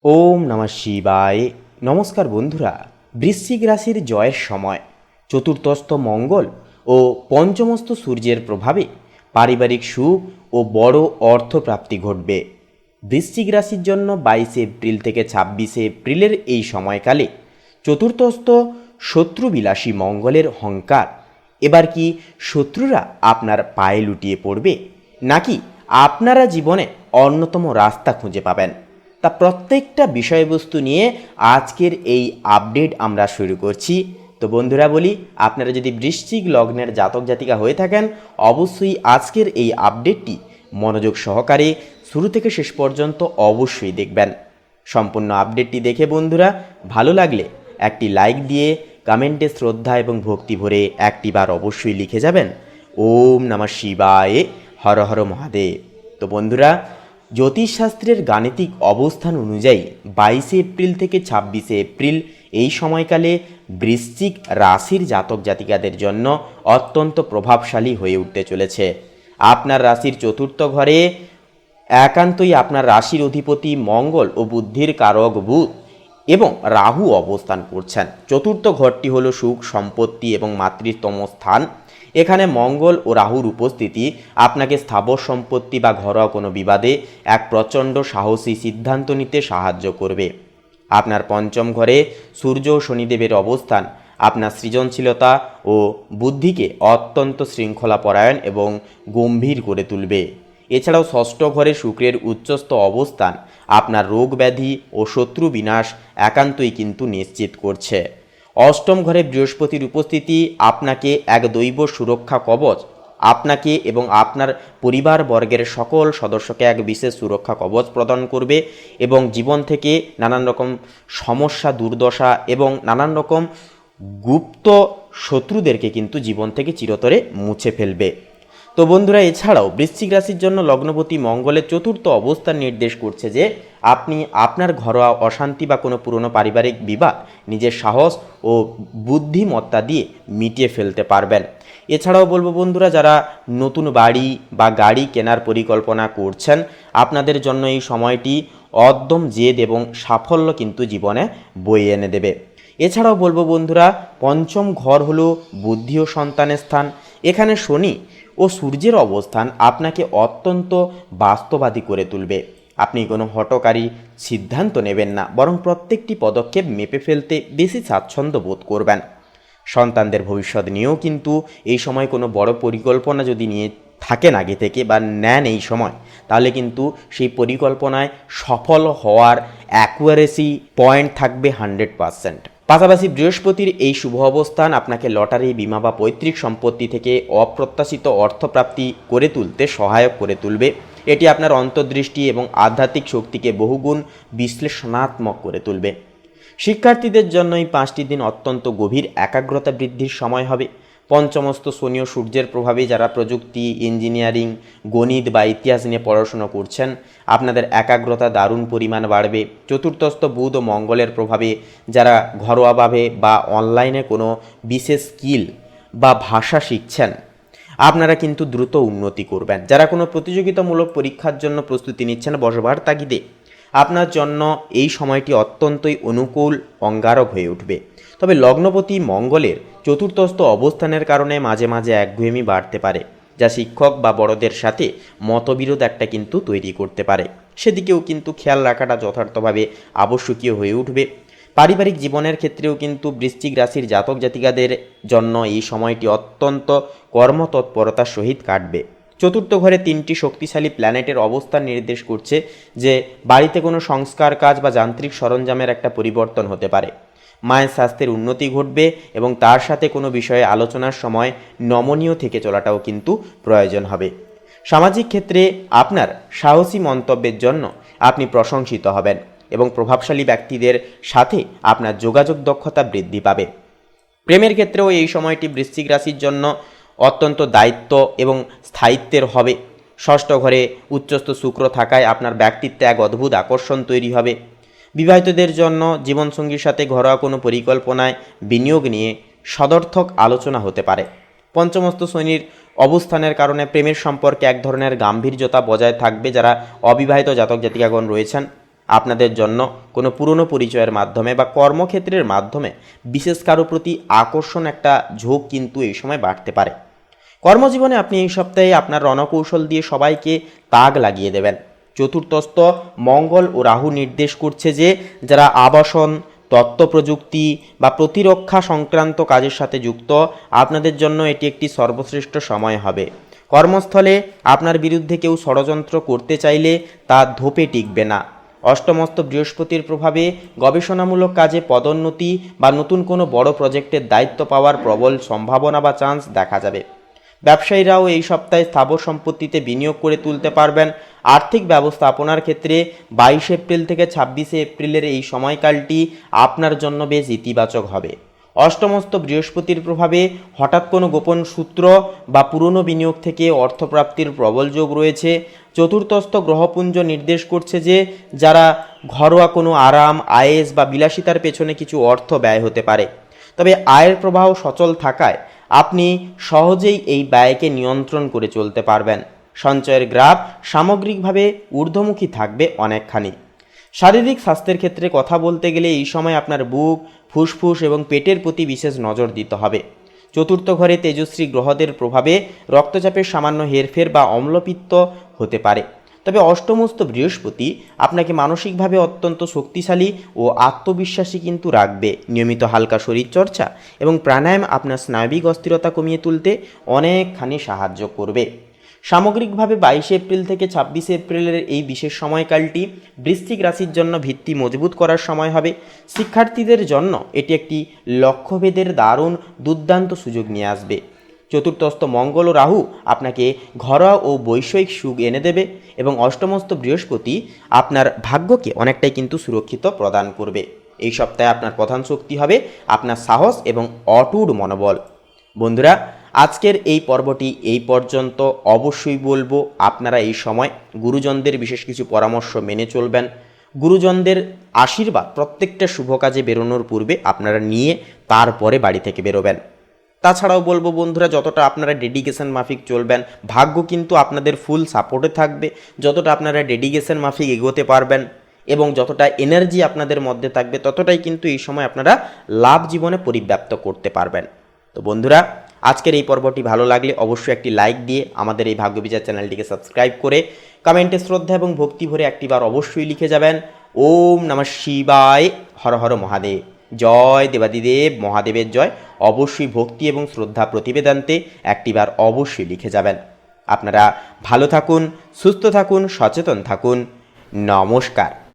ওম নমঃ শিবায়। নমস্কার বন্ধুরা, বৃশ্চিক রাশির জয়ের সময় চতুর্থস্থ মঙ্গল ও পঞ্চমস্থ সূর্যের প্রভাবে পারিবারিক সুখ ও বড় অর্থপ্রাপ্তি ঘটবে। বৃশ্চিক রাশির জন্য 22 এপ্রিল থেকে 26 এপ্রিলের এই সময়কালে চতুর্থস্থ শত্রুবিলাসী মঙ্গলের হংকার এবার কি শত্রুরা আপনার পায়ে লুটিয়ে পড়বে, নাকি আপনারা জীবনে অন্যতম রাস্তা খুঁজে পাবেন? তা প্রত্যেকটা বিষয়বস্তু নিয়ে আজকের এই আপডেট আমরা শুরু করছি। তো বন্ধুরা বলি, আপনারা যদি বৃশ্চিক লগ্নের জাতক জাতিকা হয়ে থাকেন, অবশ্যই আজকের এই আপডেটটি মনোযোগ সহকারে শুরু থেকে শেষ পর্যন্ত অবশ্যই দেখবেন। সম্পূর্ণ আপডেটটি দেখে বন্ধুরা ভালো লাগলে একটি লাইক দিয়ে কমেন্টে শ্রদ্ধা এবং ভক্তি ভরে একটিবার অবশ্যই লিখে যাবেন ওম নমঃ শিবায়, হর হর মহাদেব। তো বন্ধুরা, জ্যোতিষশাস্ত্রের গাণিতিক অবস্থান অনুযায়ী 22 এপ্রিল থেকে 26 এপ্রিল এই সময়কালে বৃশ্চিক রাশির জাতক জাতিকাদের জন্য অত্যন্ত প্রভাবশালী হয়ে উঠতে চলেছে। আপনার রাশির চতুর্থ ঘরে একান্তই আপনার রাশির অধিপতি মঙ্গল ও বুদ্ধির কারক বুধ এবং রাহু অবস্থান করছেন। চতুর্থ ঘরটি হলো সুখ, সম্পত্তি এবং মাতৃত্বম স্থান। এখানে মঙ্গল ও রাহুর উপস্থিতি আপনাকে স্থাবর সম্পত্তি বা ঘরোয়া কোনো বিবাদে এক প্রচণ্ড সাহসী সিদ্ধান্ত নিতে সাহায্য করবে। আপনার পঞ্চম ঘরে সূর্য ও শনিদেবের অবস্থান আপনার সৃজনশীলতা ও বুদ্ধিকে অত্যন্ত শৃঙ্খলাপরায়ণ এবং গম্ভীর করে তুলবে। এছাড়াও ষষ্ঠ ঘরে শুক্রের উচ্চস্থ অবস্থান আপনার রোগ ব্যাধি ও শত্রু বিনাশ একান্তই কিন্তু নিশ্চিত করছে। অষ্টম ঘরে বৃহস্পতির উপস্থিতি আপনাকে এক দৈব সুরক্ষা কবচ, আপনাকে এবং আপনার পরিবারবর্গের সকল সদস্যকে এক বিশেষ সুরক্ষা কবচ প্রদান করবে এবং জীবন থেকে নানান রকম সমস্যা, দুর্দশা এবং নানান রকম গুপ্ত শত্রুদেরকে কিন্তু জীবন থেকে চিরতরে মুছে ফেলবে। তো বন্ধুরা, এছাড়াও বৃশ্চিক রাশির জন্য লগ্নপতি মঙ্গলের চতুর্থ অবস্থান নির্দেশ করছে যে আপনি আপনার ঘরোয়া অশান্তি বা কোনো পুরনো পারিবারিক বিবাদ নিজের সাহস ও বুদ্ধিমত্তা দিয়ে মিটিয়ে ফেলতে পারবেন। এছাড়াও বলবো বন্ধুরা, যারা নতুন বাড়ি বা গাড়ি কেনার পরিকল্পনা করছেন, আপনাদের জন্য এই সময়টি অদ্যম জেদ এবং সাফল্য কিন্তু জীবনে বয়ে এনে দেবে। এছাড়াও বলবো বন্ধুরা, পঞ্চম ঘর হলো বুদ্ধি ও সন্তানের স্থান। এখানে শনি ও সূর্যের অবস্থান আপনাকে অত্যন্ত বাস্তববাদী করে তুলবে। আপনি কোনো হঠকারী সিদ্ধান্ত নেবেন না, বরং প্রত্যেকটি পদক্ষেপ মেপে ফেলতে বেশি স্বাচ্ছন্দ্য বোধ করবেন। সন্তানদের ভবিষ্যৎ নিয়েও কিন্তু এই সময় কোনো বড় পরিকল্পনা যদি নিয়ে থাকেন আগে থেকে বা নেন এই সময়, তাহলে কিন্তু সেই পরিকল্পনায় সফল হওয়ার অ্যাকুয়ারেসি পয়েন্ট থাকবে 100%। পাশাপাশি বৃহস্পতির এই শুভ অবস্থান আপনাকে লটারি, বিমা বা পৈতৃক সম্পত্তি থেকে অপ্রত্যাশিত অর্থপ্রাপ্তি করে তুলতে সহায়ক করে তুলবে। এটি আপনার অন্তর্দৃষ্টি এবং আধ্যাত্মিক শক্তিকে বহুগুণ বিশ্লেষণাত্মক করে তুলবে। শিক্ষার্থীদের জন্য এই 5টি দিন অত্যন্ত গভীর একাগ্রতা বৃদ্ধির সময় হবে। পঞ্চমস্থ শনি ও সূর্যের প্রভাবে যারা প্রযুক্তি, ইঞ্জিনিয়ারিং, গণিত বা ইতিহাস নিয়ে পড়াশোনা করছেন, আপনাদের একাগ্রতা দারুণ পরিমাণ বাড়বে। চতুর্থস্থ বুধ ও মঙ্গলের প্রভাবে যারা ঘরোয়াভাবে বা অনলাইনে কোনো বিশেষ স্কিল বা ভাষা শিখছেন, আপনারা কিন্তু দ্রুত উন্নতি করবেন। যারা কোনো প্রতিযোগিতামূলক পরীক্ষার জন্য প্রস্তুতি নিচ্ছেন বসবার তাগিদে, আপনার জন্য এই সময়টি অত্যন্তই অনুকূল, অঙ্গারক হয়ে উঠবে। তবে লগ্নপতি মঙ্গলের চতুর্থস্থ অবস্থানের কারণে মাঝে মাঝে একঘেয়েমি বাড়তে পারে, যা শিক্ষক বা বড়দের সাথে মতবিরোধ একটা কিন্তু তৈরি করতে পারে। সেদিকেও কিন্তু খেয়াল রাখাটা যথার্থভাবে আবশ্যকীয় হয়ে উঠবে। পারিবারিক জীবনের ক্ষেত্রেও কিন্তু বৃশ্চিক রাশির জাতক জাতিকাদের জন্য এই সময়টি অত্যন্ত কর্মতৎপরতার সহিত কাটবে। চতুর্থ ঘরে 3টি শক্তিশালী প্ল্যানেটের অবস্থান নির্দেশ করছে যে বাড়িতে কোনো সংস্কার কাজ বা যান্ত্রিক সরঞ্জামের একটা পরিবর্তন হতে পারে। মায়ের স্বাস্থ্যের উন্নতি ঘটবে এবং তার সাথে কোনো বিষয়ে আলোচনার সময় নমনীয় থেকে চলাটাও কিন্তু প্রয়োজন হবে। সামাজিক ক্ষেত্রে আপনার সাহসী মন্তব্যের জন্য আপনি প্রশংসিত হবেন এবং প্রভাবশালী ব্যক্তিদের সাথে আপনার যোগাযোগ দক্ষতা বৃদ্ধি পাবে। প্রেমের ক্ষেত্রেও এই সময়টি বৃশ্চিক রাশির জন্য অত্যন্ত দায়িত্ব এবং স্থায়িত্বের হবে। ষষ্ঠ ঘরে উচ্চস্থ শুক্র থাকায় আপনার ব্যক্তিত্বে এক অদ্ভুত আকর্ষণ তৈরি হবে। বিবাহিতদের জন্য জীবনসঙ্গীর সাথে ঘরোয়া কোনো পরিকল্পনায় বিনিয়োগ নিয়ে সদর্থক আলোচনা হতে পারে। পঞ্চমস্থ শনির অবস্থানের কারণে প্রেমের সম্পর্কে এক ধরনের গাম্ভীর্যতা বজায় থাকবে। যারা অবিবাহিত জাতক জাতিকাগণ রয়েছেন, আপনাদের জন্য কোনো পুরনো পরিচয়ের মাধ্যমে বা কর্মক্ষেত্রের মাধ্যমে বিশেষ কারো প্রতি আকর্ষণ একটা ঝোঁক কিন্তু এই সময় বাড়তে পারে। কর্মজীবনে আপনি এই সপ্তাহে আপনার রণকৌশল দিয়ে সবাইকে তাক লাগিয়ে দেবেন। চতুর্থস্থ মঙ্গল ও রাহু নির্দেশ করছে যে যারা আবাসন, তথ্য প্রযুক্তি বা প্রতিরক্ষা সংক্রান্ত কাজের সাথে যুক্ত, আপনাদের জন্য এটি একটি সর্বশ্রেষ্ঠ সময় হবে। কর্মস্থলে আপনার বিরুদ্ধে কেউ ষড়যন্ত্র করতে চাইলে তা ধোপে টিকবে না। অষ্টমস্ত বৃহস্পতির প্রভাবে গবেষণামূলক কাজে পদোন্নতি বা নতুন কোনো বড় প্রজেক্টের দায়িত্ব পাওয়ার প্রবল সম্ভাবনা বা চান্স দেখা যাবে। ব্যবসায়ীরাও এই সপ্তাহে স্থাবর সম্পত্তিতে বিনিয়োগ করে তুলতে পারবেন। আর্থিক ব্যবস্থাপনার ক্ষেত্রে 22 এপ্রিল থেকে 26 এপ্রিলের এই সময়কালটি আপনার জন্য বেশ ইতিবাচক হবে। অষ্টমস্ত বৃহস্পতির প্রভাবে হঠাৎ কোনো গোপন সূত্র বা পুরনো বিনিয়োগ থেকে অর্থপ্রাপ্তির প্রবল যোগ রয়েছে। চতুর্থস্থ গ্রহপুঞ্জ নির্দেশ করছে যে যারা ঘরোয়া কোনো আরাম, আয়েস বা বিলাসিতার পেছনে কিছু অর্থ ব্যয় হতে পারে, তবে আয়ের প্রবাহ সচল থাকায় আপনি সহজেই এই ব্যয়কে নিয়ন্ত্রণ করে চলতে পারবেন। সঞ্চয়ের গ্রাফ সামগ্রিকভাবে ঊর্ধ্বমুখী থাকবে অনেকখানি। শারীরিক স্বাস্থ্যের ক্ষেত্রে কথা বলতে গেলে এই সময় আপনার বুক, ফুসফুস এবং পেটের প্রতি বিশেষ নজর দিতে হবে। চতুর্থ ঘরে তেজস্বী গ্রহদের প্রভাবে রক্তচাপের সামান্য হেরফের বা অম্লপিত্ত হতে পারে, তবে অষ্টমস্ত বৃহস্পতি আপনাকে মানসিকভাবে অত্যন্ত শক্তিশালী ও আত্মবিশ্বাসী কিন্তু রাখবে। নিয়মিত হালকা শরীরচর্চা এবং প্রাণায়াম আপনার স্নায়বিক অস্থিরতা কমিয়ে তুলতে অনেকখানি সাহায্য করবে। সামগ্রিকভাবে 22 এপ্রিল থেকে 26 এপ্রিলের এই বিশেষ সময়কালটি বৃশ্চিক রাশির জন্য ভিত্তি মজবুত করার সময় হবে। শিক্ষার্থীদের জন্য এটি একটি লক্ষ্যভেদের দারুণ দুর্দান্ত সুযোগ নিয়ে আসবে। চতুর্থস্থ মঙ্গল ও রাহু আপনাকে ঘরোয়া ও বৈষয়িক সুখ এনে দেবে এবং অষ্টমস্ত বৃহস্পতি আপনার ভাগ্যকে অনেকটাই কিন্তু সুরক্ষিত প্রদান করবে। এই সপ্তাহে আপনার প্রধান শক্তি হবে আপনার সাহস এবং অটুট মনোবল। বন্ধুরা, আজকের এই পর্বটি এই পর্যন্ত। অবশ্যই বলবো আপনারা এই সময় গুরুজনদের বিশেষ কিছু পরামর্শ মেনে চলবেন। গুরুজনদের আশীর্বাদ প্রত্যেকটা শুভ কাজে বেরোনোর পূর্বে আপনারা নিয়ে তারপরে বাড়ি থেকে বেরোবেন। তাছাড়াও বলবো বন্ধুরা, যতটা আপনারা ডেডিকেশন মাফিক চলবেন, ভাগ্য কিন্তু আপনাদের ফুল সাপোর্টে থাকবে। যতটা আপনারা ডেডিকেশন মাফিক এগোতে পারবেন এবং যতটা এনার্জি আপনাদের মধ্যে থাকবে, ততটাই কিন্তু এই সময় আপনারা লাভ জীবনে পরিব্যাপ্ত করতে পারবেন। তো বন্ধুরা, আজকের এই পর্বটি ভালো লাগলে অবশ্যই একটি লাইক দিয়ে আমাদের এই ভাগ্যবিচার চ্যানেলটিকে সাবস্ক্রাইব করে কমেন্টে শ্রদ্ধা এবং ভক্তি ভরে একটিবার অবশ্যই লিখে যাবেন ওম নমঃ শিবায়, হর হর মহাদেব, জয় দেবাদিদেব মহাদেবের জয়। অবশ্যই ভক্তি এবং শ্রদ্ধা প্রতিবেদনতে একটিবার অবশ্যই লিখে যাবেন। আপনারা ভালো থাকুন, সুস্থ থাকুন, সচেতন থাকুন। নমস্কার।